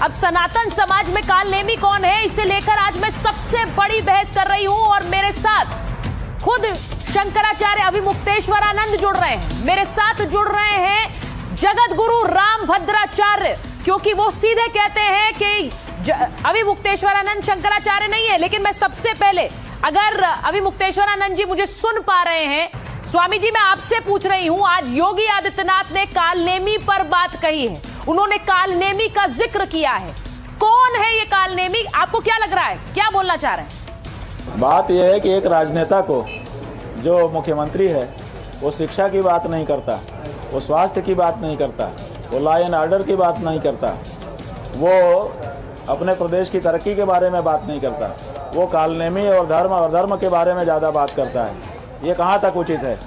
अब सनातन समाज में काल नेमी कौन है, इसे लेकर आज मैं सबसे बड़ी बहस कर रही हूं और मेरे साथ खुद शंकराचार्य अभिमुक्तेश्वरानंद जुड़ रहे हैं। मेरे साथ जुड़ रहे हैं जगत गुरु रामभद्राचार्य, क्योंकि वो सीधे कहते हैं कि अभिमुक्तेश्वरानंद शंकराचार्य नहीं है। लेकिन मैं सबसे पहले, अगर अभिमुक्तेश्वरानंद जी मुझे सुन पा रहे हैं, स्वामी जी मैं आपसे पूछ रही हूं, आज योगी आदित्यनाथ ने कालनेमी पर बात कही है, उन्होंने कालनेमी का जिक्र किया है। कौन है ये कालनेमी, आपको क्या लग रहा है, क्या बोलना चाह रहे हैं? बात यह है कि एक राजनेता को, जो मुख्यमंत्री है, वो शिक्षा की बात नहीं करता, वो स्वास्थ्य की बात नहीं करता, वो लॉ एंड ऑर्डर की बात नहीं करता, वो अपने प्रदेश की तरक्की के बारे में बात नहीं करता, वो कालनेमी और धर्म के बारे में ज़्यादा बात करता है। ये कहाँ तक उचित है?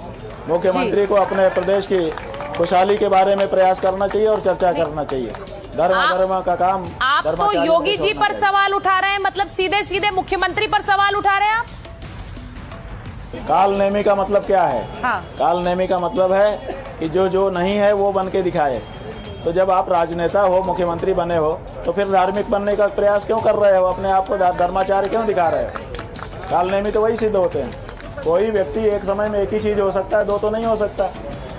मुख्यमंत्री को अपने प्रदेश की खुशहाली के बारे में प्रयास करना चाहिए और चर्चा करना चाहिए। धर्म का काम आप तो योगी जी पर सवाल उठा रहे हैं, मतलब सीधे सीधे मुख्यमंत्री पर सवाल उठा रहे हैं आप। कालनेमी का मतलब क्या है? हाँ। कालनेमी का मतलब है कि जो नहीं है वो बन के दिखाए। तो जब आप राजनेता हो, मुख्यमंत्री बने हो, तो फिर धार्मिक बनने का प्रयास क्यों कर रहे हो? अपने आप को धर्माचार्य क्यों दिखा रहे हो? कालनेमी तो वही सिद्ध होते हैं। कोई व्यक्ति एक समय में एक ही चीज़ हो सकता है, दो तो नहीं हो सकता।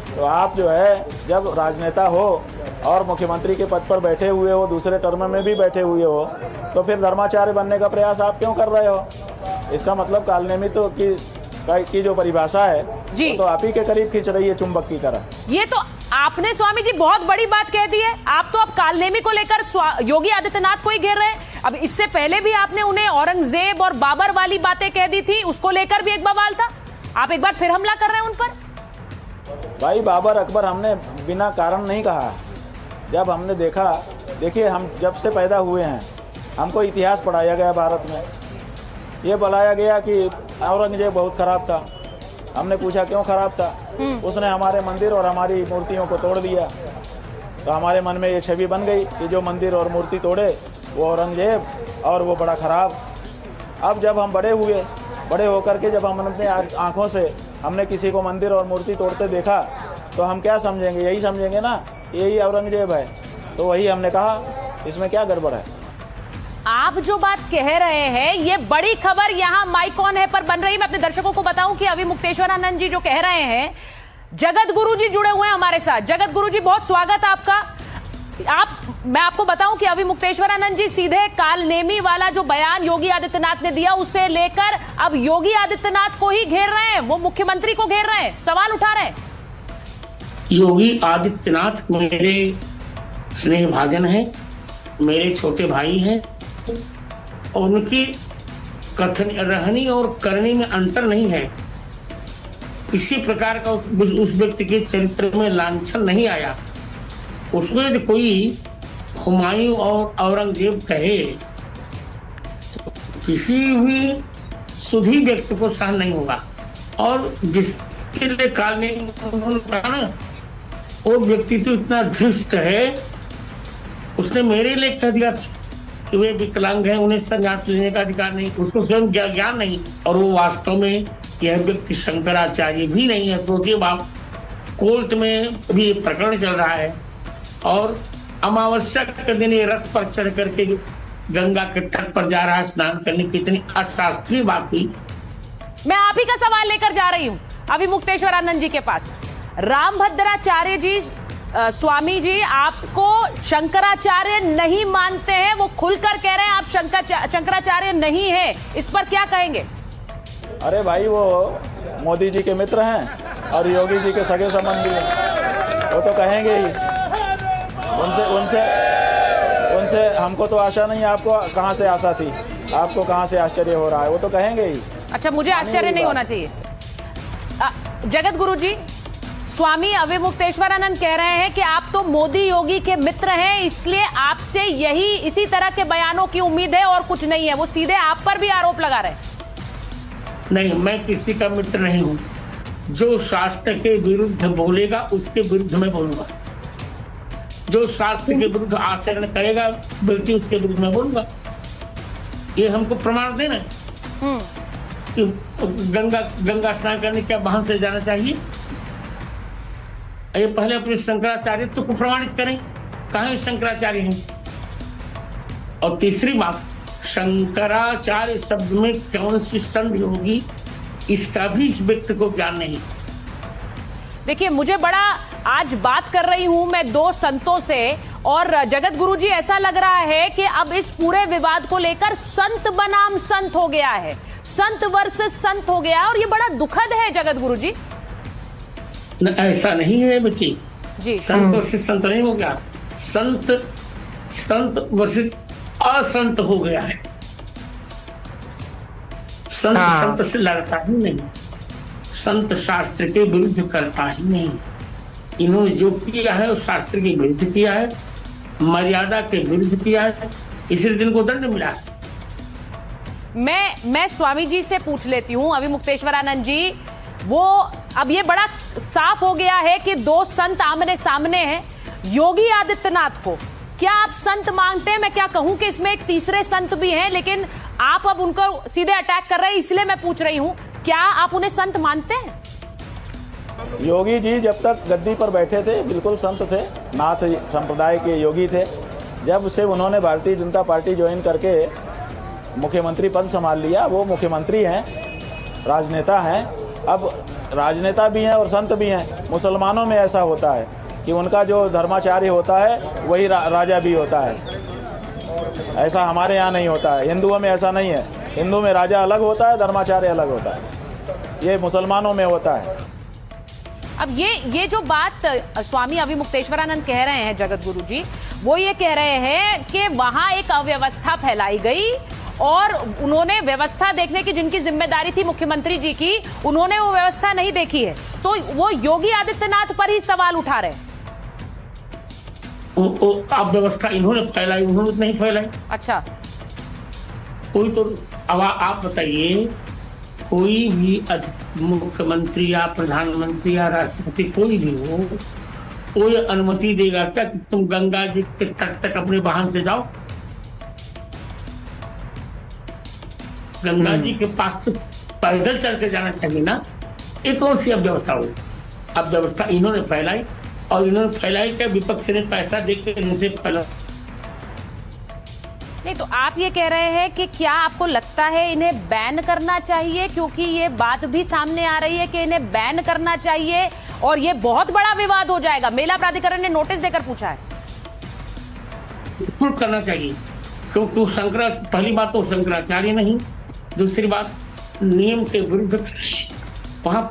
तो आप जो है, जब राजनेता हो और मुख्यमंत्री के पद पर बैठे हुए हो, दूसरे टर्म में भी बैठे हुए हो, तो फिर धर्माचार्य बनने का प्रयास आप क्यों कर रहे हो? इसका मतलब कालनेमी तो की जो परिभाषा है वो तो आप ही के करीब खींच रही है, चुंबक की तरह। ये तो आपने स्वामी जी बहुत बड़ी बात कह दी है। आप तो अब कालनेमी को लेकर योगी आदित्यनाथ को ही घेर रहे हैं। अब इससे पहले भी आपने उन्हें औरंगजेब और बाबर वाली बातें कह दी थी, उसको लेकर भी एक बवाल था। आप एक बार फिर हमला कर रहे हैं उन पर। भाई बाबर अकबर हमने बिना कारण नहीं कहा। जब हमने देखा, देखिए हम जब से पैदा हुए हैं हमको इतिहास पढ़ाया गया भारत में, ये बताया गया कि औरंगजेब बहुत खराब था। हमने पूछा क्यों खराब था? उसने हमारे मंदिर और हमारी मूर्तियों को तोड़ दिया। तो हमारे मन में ये छवि बन गई कि जो मंदिर और मूर्ति तोड़े वो औरंगजेब और वो बड़ा खराब। अब जब हम बड़े हुए, बड़े होकर के जब हम अपने आँखों से हमने किसी को मंदिर और मूर्ति तोड़ते देखा, तो हम क्या समझेंगे? यही समझेंगे ना, यही औरंगजेब है। तो वही हमने कहा, इसमें क्या गड़बड़ है? आप जो बात कह रहे हैं, ये बड़ी खबर यहाँ माइक ऑन है पर बन रही। मैं अपने दर्शकों को बताऊं कि अभिमुक्तेश्वरानंद जी जो कह रहे हैं, जगत गुरु जी जुड़े हुए हैं हमारे साथ। जगत गुरु जी बहुत स्वागत आपका। मैं आपको बताऊं कि अभिमुक्तेश्वरानंद जी सीधे कालनेमी वाला जो बयान योगी आदित्यनाथ ने दिया, उसे लेकर अब योगी आदित्यनाथ को ही घेर रहे हैं, वो मुख्यमंत्री को घेर रहे हैं, सवाल उठा रहे हैं। योगी आदित्यनाथ मेरे स्नेह भाजन है, मेरे छोटे भाई हैं, और उनकी कथन रहनी और करनी में अंतर नहीं है। किसी प्रकार का उस व्यक्ति के चरित्र में लांछन नहीं आया। उसमें यदि कोई हुमायूं और औरंगजेब कहे तो किसी भी सुधी व्यक्ति को सहन नहीं होगा। और जिसके लिए कालनेमी कहा ना, वो व्यक्ति तो इतना धृष्ट है, उसने मेरे लिए कह दिया कि वे विकलांग हैं, उन्हें संन्यास लेने का अधिकार नहीं, उसको स्वयं ज्ञान नहीं। और वो वास्तव में यह व्यक्ति शंकराचार्य भी नहीं है। सोचिए बाप, कोर्ट में भी प्रकरण चल रहा है और अमावस्या के दिन ये रथ पर चढ़ करके गंगा के तट पर जा रहा है स्नान करने। कितनी अशास्त्रीय बात हुई। मैं आप ही का सवाल लेकर जा रही हूं अभिमुक्तेश्वरानंद जी के पास। रामभद्राचार्य जी, स्वामी जी आपको शंकराचार्य नहीं मानते हैं, वो खुलकर कह रहे हैं आप शंकराचार्य नहीं है, इस पर क्या कहेंगे? अरे भाई, वो मोदी जी के मित्र हैं और योगी जी के सगे संबंधी हैं, वो तो कहेंगे ही। उनसे हमको तो आशा नहीं, आपको कहाँ से आशा थी? आपको कहाँ से आश्चर्य हो रहा है? वो तो कहेंगे ही। अच्छा, मुझे आश्चर्य नहीं होना चाहिए। जगत गुरु जी, स्वामी अभिमुक्तेश्वरानंद कह रहे हैं कि आप तो मोदी योगी के मित्र हैं, इसलिए आपसे यही इसी तरह के बयानों की उम्मीद है और कुछ नहीं है। वो सीधे आप पर भी आरोप लगा रहे हैं। नहीं, मैं किसी का मित्र नहीं हूं। जो शास्त्र के विरुद्ध बोलेगा उसके विरुद्ध मैं बोलूंगा। जो शास्त्र के विरुद्ध आचरण करेगा व्यक्ति, उसके विरुद्ध मैं बोलूंगा। ये हमको प्रमाण देना कि गंगा स्नान करने क्या वाहन से जाना चाहिए? ये पहले अपने शंकराचार्यत्व को प्रमाणित करें। कहाँ शंकराचार्य हैं? और तीसरी बात, शंकराचार्य शब्द में कौन सी संधि होगी इसका भी इस व्यक्ति को ज्ञान नहीं। देखिए, मुझे बड़ा आज बात कर रही हूं मैं दो संतों से, और जगत गुरु जी ऐसा लग रहा है कि अब इस पूरे विवाद को लेकर संत बनाम संत हो गया है, संत वर्सेस संत हो गया है, और ये बड़ा दुखद है जगत गुरु जी। न, ऐसा नहीं है बच्ची जी, संत वर्सेस संत नहीं हो गया, संत वर्सेस असंत हो गया है। संत संत से लड़ता ही नहीं, संत शास्त्र के विरुद्ध करता ही नहीं। इन्होंने जो किया है वो शास्त्र के विरुद्ध किया है, मर्यादा के विरुद्ध किया है, इसलिए इनको दंड मिला है। मैं स्वामी जी से पूछ लेती हूं, अभिमुक्तेश्वरानंद जी, वो अब ये बड़ा साफ हो गया है कि दो संत आमने सामने हैं। योगी आदित्यनाथ को क्या आप संत मानते हैं? मैं क्या कहूं कि इसमें एक तीसरे संत भी हैं, लेकिन आप अब उनको सीधे अटैक कर रहे हैं, इसलिए मैं पूछ रही हूं, क्या आप उन्हें संत मानते हैं? योगी जी जब तक गद्दी पर बैठे थे बिल्कुल संत थे, नाथ संप्रदाय के योगी थे। जब से उन्होंने भारतीय जनता पार्टी ज्वाइन करके मुख्यमंत्री पद संभाल लिया, वो मुख्यमंत्री हैं, राजनेता हैं। अब राजनेता भी हैं और संत भी हैं। मुसलमानों में ऐसा होता है कि उनका जो धर्माचार्य होता है वही राजा भी होता है। ऐसा हमारे यहाँ नहीं होता है, हिंदुओं में ऐसा नहीं है। हिंदू में राजा अलग होता है, धर्माचार्य अलग होता है, ये मुसलमानों में होता है। अब ये जो बात स्वामी अभिमुक्तेश्वरानंद कह रहे हैं जगत गुरु जी, वो ये कह रहे हैं कि वहां एक अव्यवस्था फैलाई गई और उन्होंने व्यवस्था देखने की जिनकी जिम्मेदारी थी मुख्यमंत्री जी की, उन्होंने वो व्यवस्था नहीं देखी है, तो वो योगी आदित्यनाथ पर ही सवाल उठा रहे हैं। अब व्यवस्था इन्होंने फैलाई, उन्होंने नहीं फैलाई। अच्छा, कोई तो अब आप बताइए, कोई भी मुख्यमंत्री या प्रधानमंत्री या राष्ट्रपति कोई भी हो, कोई अनुमति देगा क्या कि तुम गंगा जी के तट तक अपने वाहन से जाओ? गंगा जी के पास तो पैदल चल के जाना चाहिए ना। एक और सी अव्यवस्था हुई। अब व्यवस्था इन्होंने फैलाई, और इन्होंने फैलाई क्या? विपक्ष ने पैसा देकर इनसे फैला। नहीं, तो आप ये कह रहे हैं कि क्या आपको लगता है इन्हें बैन करना चाहिए? क्योंकि ये बात भी सामने आ रही है कि इन्हें बैन करना चाहिए और ये बहुत बड़ा विवाद हो जाएगा। मेला प्राधिकरण ने नोटिस देकर पूछा है। बिल्कुल करना चाहिए, क्योंकि पहली बात तो शंकराचार्य नहीं, दूसरी बात नियम के विरुद्ध वहां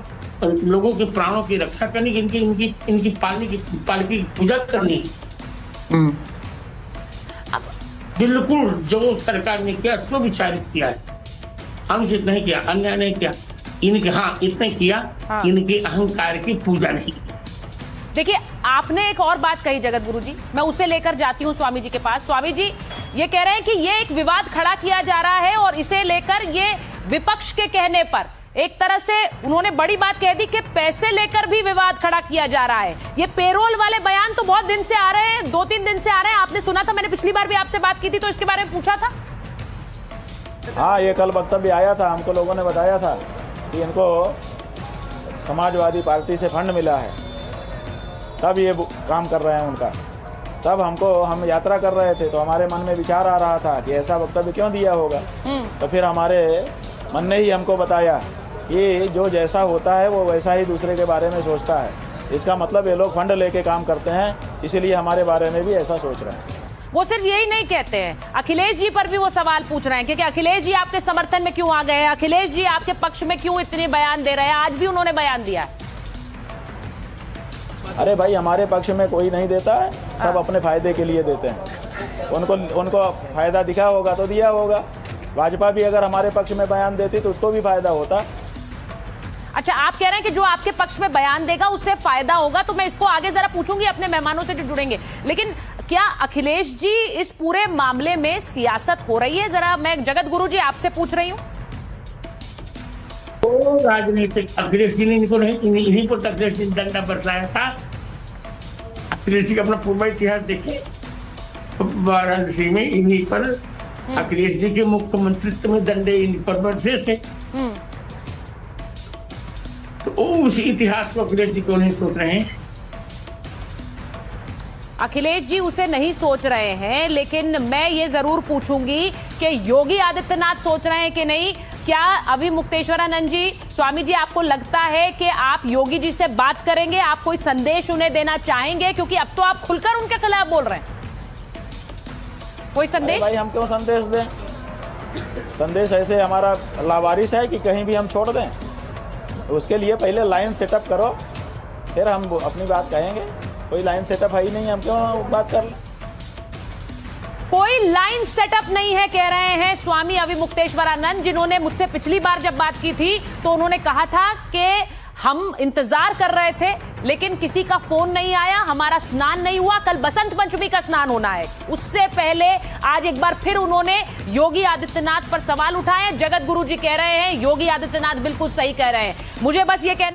लोगों के प्राणों की रक्षा करनी, इनकी पालकी की पूजा करनी है। बिल्कुल जो सरकार ने किया सो विचारित किया है, अनुचित नहीं किया, अन्याय नहीं किया। इनके इतने किया, इनके अहंकार की पूजा नहीं। देखिए, आपने एक और बात कही जगत गुरु जी, मैं उसे लेकर जाती हूँ स्वामी जी के पास। स्वामी जी ये कह रहे हैं कि ये एक विवाद खड़ा किया जा रहा है और इसे लेकर ये विपक्ष के कहने पर एक तरह से उन्होंने बड़ी बात कह दी कि पैसे लेकर भी विवाद खड़ा किया जा रहा है। ये पेरोल वाले बयान तो बहुत दिन से आ रहे हैं, 2-3 दिन से आ रहे हैं। आपने सुना था, मैंने पिछली बार भी आपसे बात की थी तो इसके बारे में पूछा था। हाँ, ये कल वक्तव्य आया था, हमको लोगों ने बताया था कि इनको समाजवादी पार्टी से फंड मिला है, तब ये काम कर रहे हैं उनका। तब हम यात्रा कर रहे थे तो हमारे मन में विचार आ रहा था कि ऐसा वक्तव्य क्यों दिया होगा। तो फिर हमारे मन ने ही हमको बताया कि जो जैसा होता है वो वैसा ही दूसरे के बारे में सोचता है। इसका मतलब ये लोग फंड लेके काम करते हैं, इसीलिए हमारे बारे में भी ऐसा सोच रहे हैं। वो सिर्फ यही नहीं कहते हैं, अखिलेश जी पर भी वो सवाल पूछ रहे हैं क्योंकि अखिलेश जी आपके समर्थन में क्यों आ गए हैं, अखिलेश जी आपके पक्ष में क्यों इतने बयान दे रहे हैं। आज भी उन्होंने बयान दिया। अरे भाई, हमारे पक्ष में कोई नहीं देता है, सब अपने फायदे के लिए देते हैं। उनको फायदा दिखा होगा तो दिया होगा। भाजपा भी अगर हमारे पक्ष में बयान देती तो उसको भी फायदा होता। अच्छा, आप कह रहे हैं कि जो आपके पक्ष में बयान देगा उससे फायदा होगा, तो मैं इसको आगे जरा पूछूंगी अपने मेहमानों से जो जुड़ेंगे। लेकिन क्या अखिलेश जी इस पूरे मामले में सियासत हो रही है? जरा मैं जगत गुरु जी आपसे पूछ रही हूँ। तो राजनीतिक अखिलेश जी ने इनको नहीं, इन्हीं पर अखिलेश जी ने डंडा बरसाया था। अखिलेश जी का अपना पूर्व इतिहास देखे, वाराणसी में इन्हीं पर अखिलेश जी के मुख्यमंत्रित्व में डंडे इन पर बरसे थे। तो उस इतिहास को अखिलेश जी क्यों नहीं सोच रहे हैं? अखिलेश जी उसे नहीं सोच रहे हैं, लेकिन मैं ये जरूर पूछूंगी कि योगी आदित्यनाथ सोच रहे हैं कि नहीं। क्या अभी मुक्तेश्वरानंद जी, स्वामी जी, आपको लगता है कि आप योगी जी से बात करेंगे, आप कोई संदेश उन्हें देना चाहेंगे? क्योंकि अब तो आप खुलकर उनके खिलाफ बोल रहे हैं। कोई संदेश? भाई हम क्यों संदेश दें? संदेश ऐसे हमारा लावारिस है कि कहीं भी हम छोड़ दें? उसके लिए पहले लाइन सेटअप करो, फिर हम अपनी बात कहेंगे। कोई लाइन सेटअप है ही नहीं, हम क्यों बात कर लें? कोई लाइन सेटअप नहीं है कह रहे हैं स्वामी अभी मुक्तेश्वरानंद, जिन्होंने मुझसे पिछली बार जब बात की थी तो उन्होंने कहा था कि हम इंतजार कर रहे थे लेकिन किसी का फोन नहीं आया, हमारा स्नान नहीं हुआ। कल बसंत पंचमी का स्नान होना है, उससे पहले आज एक बार फिर उन्होंने योगी आदित्यनाथ पर सवाल उठाए। जगत गुरु जी कह रहे हैं योगी आदित्यनाथ बिल्कुल सही कह रहे हैं। मुझे बस ये कहना